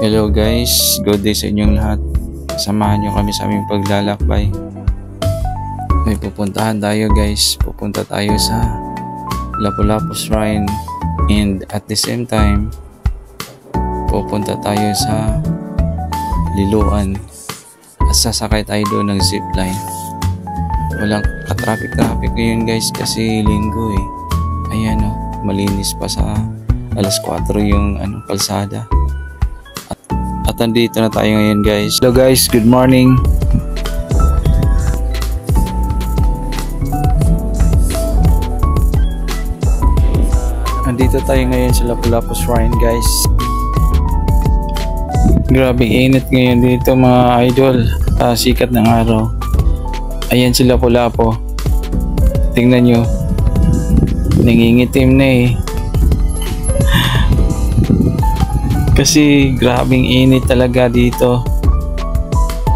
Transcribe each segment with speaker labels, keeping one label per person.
Speaker 1: Hello guys, good day sa inyong lahat. Samahan nyo kami sa aming paglalakbay. May pupuntahan tayo guys. Pupunta tayo sa Lapu-Lapu Shrine, and at the same time pupunta tayo sa Liloan at sasakay tayo doon ng zipline. Walang ka-traffic ngayon guys kasi linggo eh. Ayan o, malinis pa sa alas 4 yung kalsada. At andito na tayo ngayon guys. Hello guys, good morning. Andito tayo ngayon sa Lapu-Lapu Shrine guys. Grabe init ngayon dito mga idol. Sikat ng araw. Ayan si Lapu-Lapu. Tingnan nyo. Nangingitim na eh. Kasi grabing init talaga dito.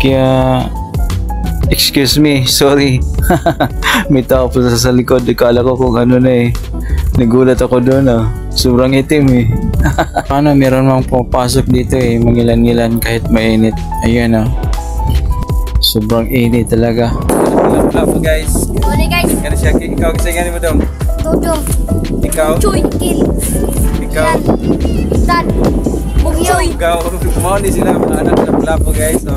Speaker 1: Kaya excuse me, sorry. May tao po sa likod. Ikala ko kung ano na eh. Nagulat ako doon ah. Sobrang itim eh. Paano meron mang pupasok dito eh. Mangilan-ngilan kahit mainit. Ayan ah. Sobrang init talaga. Lapu-Lapu guys.
Speaker 2: Morning guys.
Speaker 1: Kaya siya, ikaw kasayangan mo dong?
Speaker 2: Dodong.
Speaker 1: Ikaw?
Speaker 2: Chuy. Kil.
Speaker 1: Ikaw?
Speaker 2: Tan. Bugyoy.
Speaker 1: Ikaw? Kumao ni sila mga anak ng Lapu-Lapu guys no?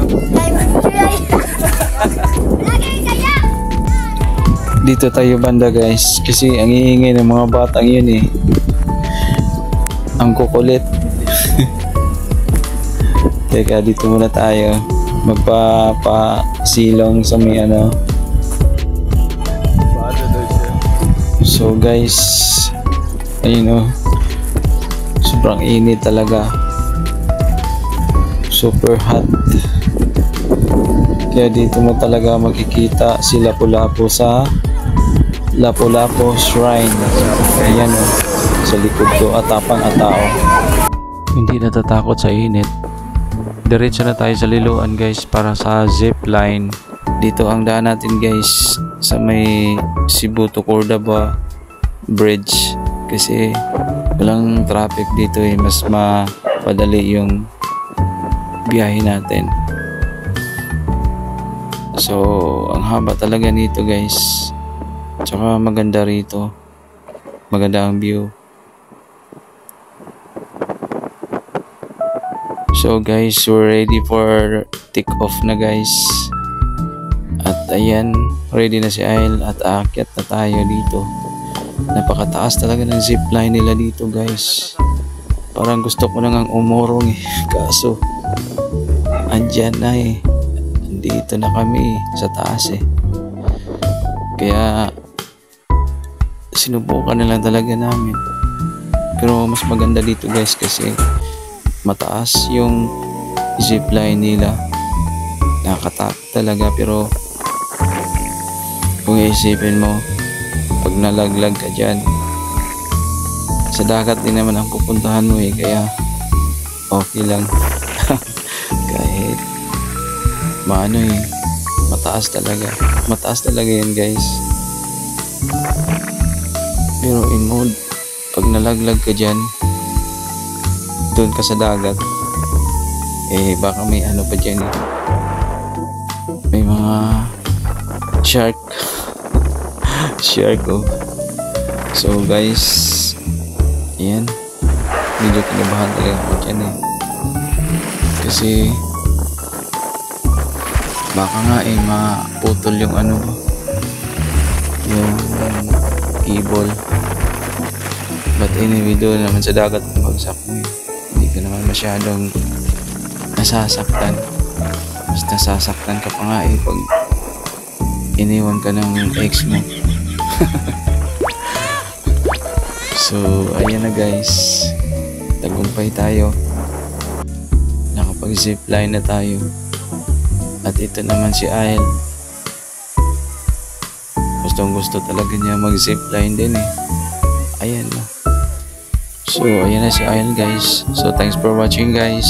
Speaker 1: Dito tayo banda guys. Kasi ang iingay ng mga batang yun eh. Ang kukulit. Teka dito muna tayo. Magpapasilong sa may ano. So guys, ayun o, sobrang init talaga, super hot. Kaya dito mo talaga makikita si Lapu-Lapu sa Lapu-Lapu Shrine. Ayan o, sa likod ko atapang tao. Hindi natatakot sa init. Diretso na tayo sa Liloan guys para sa zipline. Dito ang daan natin guys sa may Cebu to Cordova Bridge kasi walang traffic dito eh, mas mapadali yung biyahe natin. So ang haba talaga nito guys, tsaka maganda rito, maganda ang view. So guys, we're ready for take off na guys. At ayan, ready na si Ail at aakyat na tayo dito. Napakataas talaga ng zipline nila dito guys. Parang gusto ko nang umurong eh. Kaso andyan na eh. Andito na kami sa taas eh. Kaya sinubukan na lang talaga namin. Pero mas maganda dito guys kasi mataas yung zipline nila. Nakakatakot talaga pero kung iisipin mo, pag nalaglag ka dyan, sa dagat din naman ang pupuntahan mo eh, kaya okay lang. Kahit maano eh, mataas talaga yan guys. Pero in mode, pag nalaglag ka dyan, doon ka sa dagat, eh baka may ano pa dyan eh, may mga shark oh. So guys, ayan, medyo kinabahan talaga ako dyan eh, kasi baka nga eh maputol yung ano, yung cable. But anyway, doon naman sa dagat ang bagsak mo eh, hindi ka naman masyadong nasasaktan. Mas nasasaktan ka pa nga eh pag iniwan ka ng ex mo. So ayan na guys, tagumpay tayo, nakapag zipline na tayo. At ito naman si Ail, gustong gusto talaga niya mag zipline din eh. Ayan na. So ayan na si Ail guys. So thanks for watching guys.